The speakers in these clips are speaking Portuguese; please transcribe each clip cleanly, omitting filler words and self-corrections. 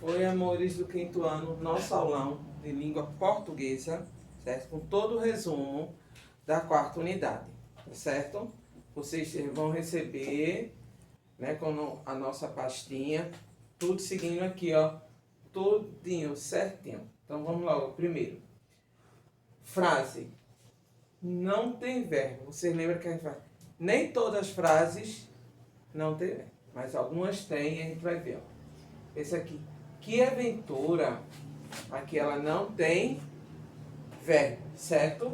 Oi, amores do quinto ano, nosso aulão de língua portuguesa, certo? Com todo o resumo da quarta unidade, certo? Vocês vão receber, né, com a nossa pastinha, tudo seguindo aqui, ó, tudinho, certinho. Então vamos lá, o primeiro. Frase. Não tem verbo. Vocês lembram que a gente fala? Nem todas as frases não tem verbo, mas algumas têm e a gente vai ver, ó. Esse aqui. Que aventura. Aqui ela não tem verbo, certo?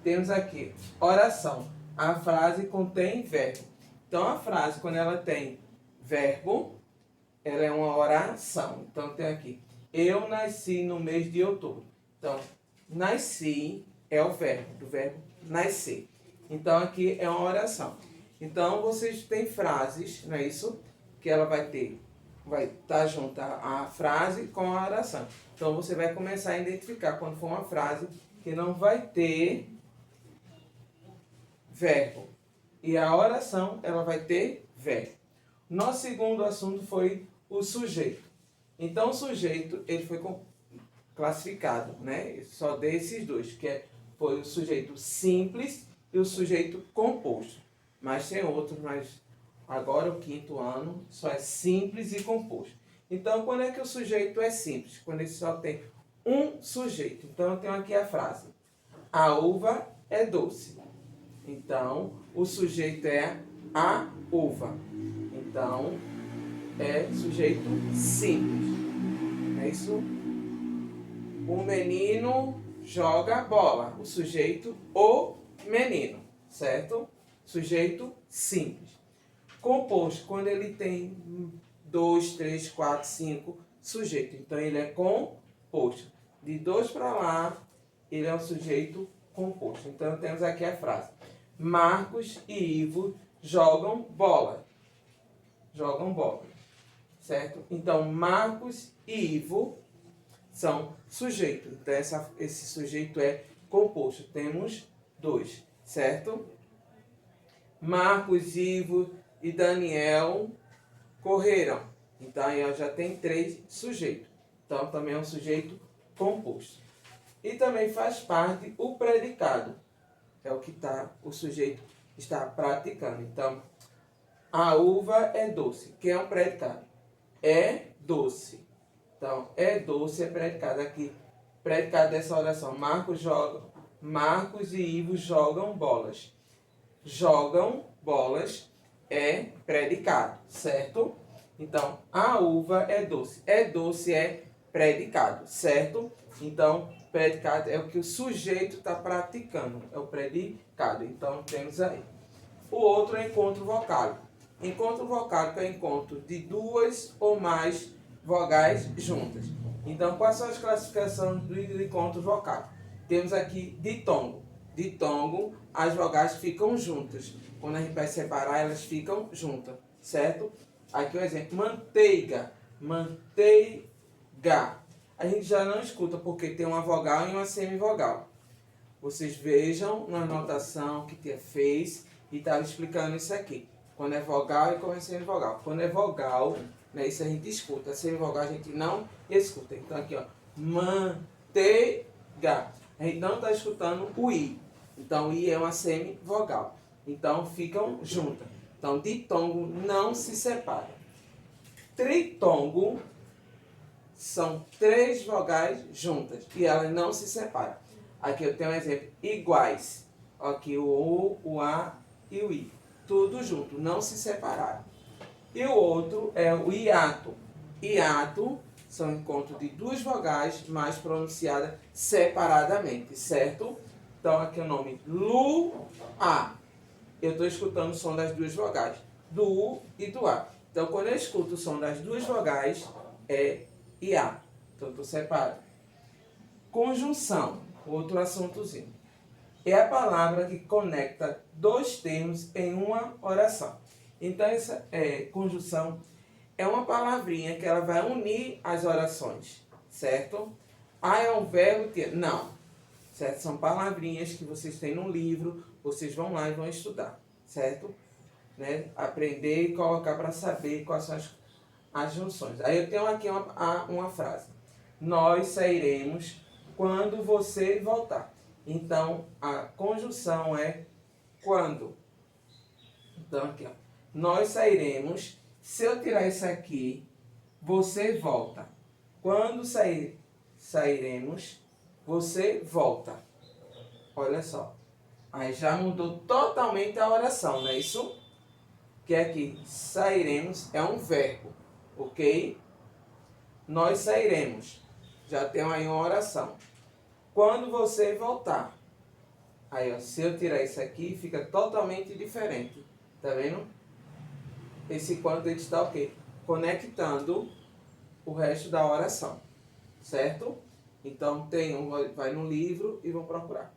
Temos aqui oração. A frase contém verbo. Então a frase, quando ela tem verbo, ela é uma oração. Então tem aqui: eu nasci no mês de outubro. Então, nasci é o verbo, do verbo nascer. Então aqui é uma oração. Então vocês têm frases, não é isso? Que ela vai estar junto a frase com a oração. Então você vai começar a identificar quando for uma frase que não vai ter verbo. E a oração, ela vai ter verbo. Nosso segundo assunto foi o sujeito. Então o sujeito, ele foi classificado, né? Só desses dois, foi o sujeito simples e o sujeito composto. Mas tem outros, mas agora o quinto ano só é simples e composto. Então, quando é que o sujeito é simples? Quando ele só tem um sujeito. Então, eu tenho aqui a frase: a uva é doce. Então, o sujeito é a uva. Então, é sujeito simples. Não é isso? O menino joga bola. O sujeito, o menino. Certo? Sujeito simples. Composto, quando ele tem 2, 3, 4, 5 sujeitos. Então, ele é composto. De 2 para lá, ele é um sujeito composto. Então, temos aqui a frase: Marcos e Ivo jogam bola. Jogam bola. Certo? Então, Marcos e Ivo são sujeitos. Então, esse sujeito é composto. Temos 2. Certo? Marcos, Ivo e Daniel correram. Então, aí já tem 3 sujeitos. Então, também é um sujeito composto. E também faz parte o predicado. É o que o sujeito está praticando. Então, a uva é doce. Que é um predicado? É doce. Então, é doce, é predicado. Aqui, predicado dessa oração. Marcos e Ivo jogam bolas. Jogam bolas é predicado, certo? Então, a uva é doce. É doce é predicado, certo? Então, predicado é o que o sujeito está praticando. É o predicado. Então, temos aí. O outro é encontro vocálico. Encontro vocálico é encontro de 2 ou mais vogais juntas. Então, quais são as classificações do encontro vocálico? Temos aqui ditongo. Ditongo, as vogais ficam juntas. Quando a gente vai separar, elas ficam juntas, certo? Aqui o exemplo: manteiga. Manteiga. A gente já não escuta porque tem uma vogal e uma semivogal. Vocês vejam na anotação que tia fez e estava explicando isso aqui. Quando é vogal e quando é semivogal. Quando é vogal, né, isso a gente escuta. Semivogal a gente não escuta. Então aqui, ó, manteiga. A gente não está escutando o i. Então, o i é uma semivogal. Então, ficam juntas. Então, ditongo não se separa. Tritongo são 3 vogais juntas e elas não se separam. Aqui eu tenho um exemplo: iguais. Aqui o u, o a e o i. Tudo junto, não se separaram. E o outro é o hiato. Hiato são encontros de 2 vogais mais pronunciadas separadamente, certo? Então aqui o nome lu-a. Eu estou escutando o som das 2 vogais, do u e do a. Então quando eu escuto o som das 2 vogais, é hiato. Então estou separado. Conjunção, outro assuntozinho. É a palavra que conecta 2 termos em uma oração. Então essa conjunção é uma palavrinha que ela vai unir as orações, certo? Ah, é um verbo que... Não. Certo? São palavrinhas que vocês têm no livro, vocês vão lá e vão estudar, certo? Né? Aprender e colocar para saber quais são as junções. Aí eu tenho aqui uma frase. Nós sairemos quando você voltar. Então, a conjunção é quando. Então, aqui, ó. Nós sairemos. Se eu tirar isso aqui, você volta. Quando sairemos, você volta. Olha só. Aí já mudou totalmente a oração, não é isso? Que aqui, sairemos é um verbo, ok? Nós sairemos. Já tem aí uma oração. Quando você voltar. Aí, ó, se eu tirar isso aqui, fica totalmente diferente. Tá vendo? Esse quando ele está o quê? Conectando o resto da oração. Certo? Então, vai no livro e vão procurar.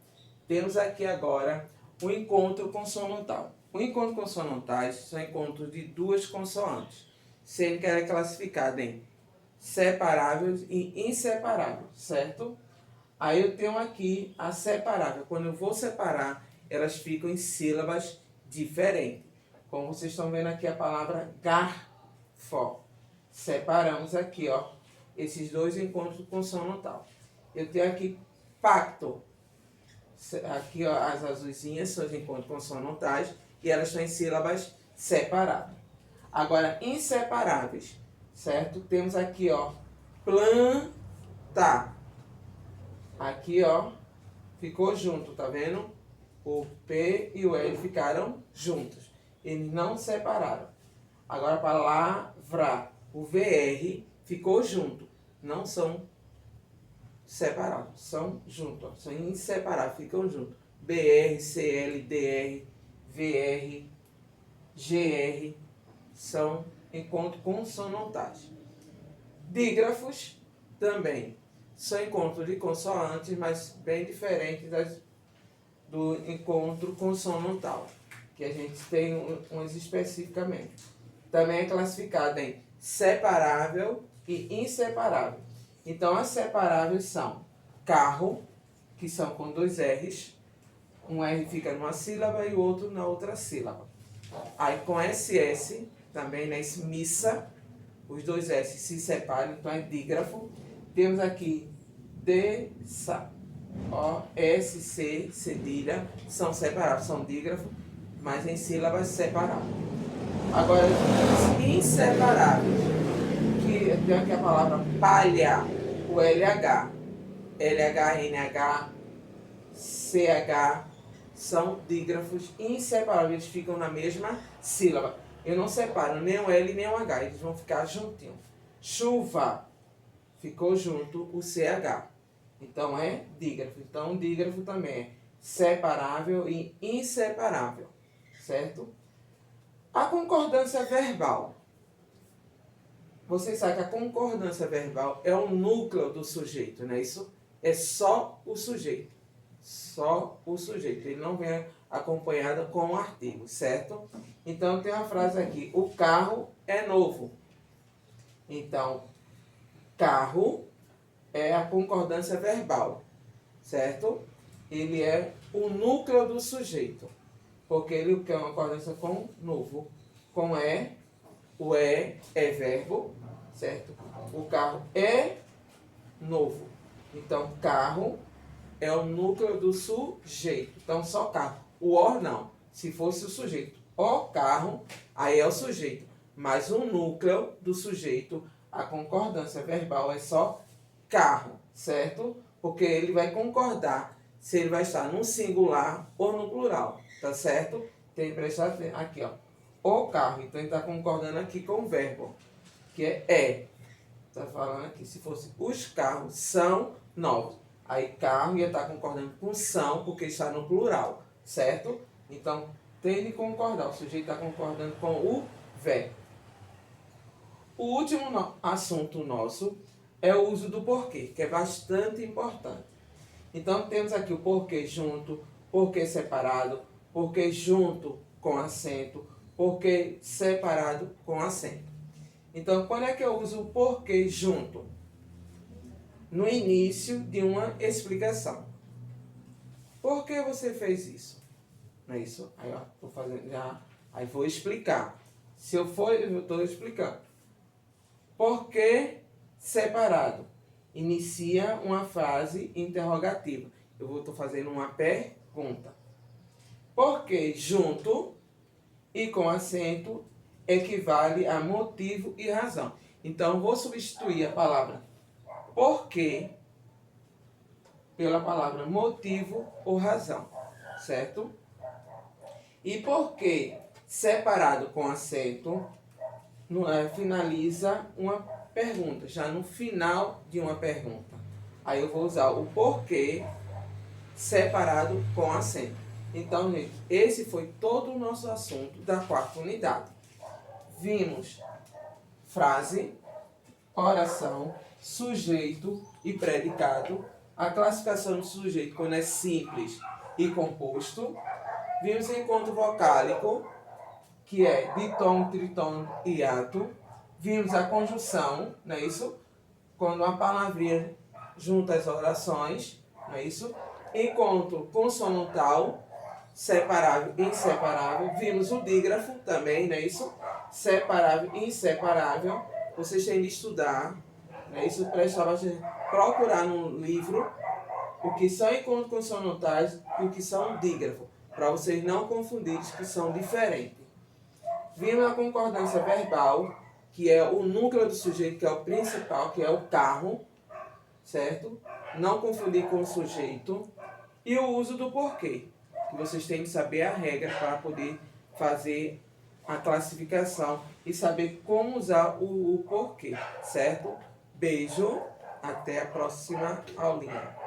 Temos aqui agora o encontro consonantal. O encontro consonantais são encontros de duas consoantes, sendo que ela é classificada em separáveis e inseparáveis, certo? Aí eu tenho aqui a separável. Quando eu vou separar, elas ficam em sílabas diferentes. Como vocês estão vendo aqui a palavra garfo. Separamos aqui, ó, esses dois encontros consonantal. Eu tenho aqui pacto. Aqui, ó, as azuisinhas são os encontros consonantais e elas estão em sílabas separadas. Agora, inseparáveis, certo? Temos aqui, ó, plantar. Aqui, ó, ficou junto, tá vendo? O P e o L ficaram juntos. Eles não separaram. Agora, palavra, o VR ficou junto. Não são separados, são juntos, ó, são inseparáveis, ficam juntos. BR, CL, DR, VR, GR são encontros consonantais. Dígrafos também são encontros de consoantes, mas bem diferentes do encontro consonantal, que a gente tem uns especificamente. Também é classificado em separável e inseparável. Então, as separáveis são carro, que são com dois R's. Um R fica numa sílaba e o outro na outra sílaba. Aí, com SS, também, né, missa, os dois S se separam, então é dígrafo. Temos aqui D, O, S, C, cedilha, são separados, são dígrafo, mas em sílabas separadas. Agora, os inseparáveis, que tem aqui a palavra palha, o LH, NH, CH, são dígrafos inseparáveis, eles ficam na mesma sílaba. Eu não separo nem o L nem o H, eles vão ficar juntinhos. Chuva, ficou junto o CH. Então é dígrafo. Então dígrafo também é separável e inseparável, certo? A concordância verbal. Vocês sabem que a concordância verbal é o núcleo do sujeito, não é isso? É só o sujeito. Só o sujeito. Ele não vem acompanhado com o artigo, certo? Então tem uma frase aqui. O carro é novo. Então, carro é a concordância verbal, certo? Ele é o núcleo do sujeito, porque ele quer uma concordância com novo, com o é verbo, certo? O carro é novo. Então, carro é o núcleo do sujeito. Então, só carro. O or não. Se fosse o sujeito, o carro, aí é o sujeito. Mas o núcleo do sujeito, a concordância verbal é só carro, certo? Porque ele vai concordar se ele vai estar no singular ou no plural, tá certo? Tem que prestar atenção aqui, ó. O carro, então ele está concordando aqui com o verbo, que é. Está falando aqui, se fosse os carros são novos. Aí carro ia estar concordando com são, porque está no plural, certo? Então, tem de concordar, o sujeito está concordando com o verbo. O último assunto nosso é o uso do porquê, que é bastante importante. Então, temos aqui o porquê junto, porquê separado, porquê junto com acento, porquê separado com acento. Então, quando é que eu uso o porquê junto? No início de uma explicação. Por que você fez isso? Não é isso? Aí, ó, tô fazendo já. Aí vou explicar. Se eu for, eu estou explicando. Por que separado? Inicia uma frase interrogativa. Eu estou fazendo uma pergunta. Por que junto e com acento equivale a motivo e razão. Então, vou substituir a palavra porquê pela palavra motivo ou razão, certo? E porquê separado com acento finaliza uma pergunta, já no final de uma pergunta. Aí eu vou usar o porquê separado com acento. Então, gente, esse foi todo o nosso assunto da quarta unidade. Vimos frase, oração, sujeito e predicado, a classificação do sujeito quando é simples e composto. Vimos encontro vocálico, que é ditom, tritom e hiato. Vimos a conjunção, não é isso? Quando a palavrinha junta as orações, não é isso? Encontro consonantal, separável e inseparável. Vimos o dígrafo também, não é isso? Separável e inseparável. Vocês têm de estudar, não é isso? Prestar bastante, procurar no livro o que são encontros consonantais e o que são dígrafo, para vocês não confundirem que são diferentes. Vimos a concordância verbal, que é o núcleo do sujeito, que é o principal, que é o carro, certo? Não confundir com o sujeito. E o uso do porquê, que vocês têm que saber a regra para poder fazer a classificação e saber como usar o porquê, certo? Beijo, até a próxima aulinha.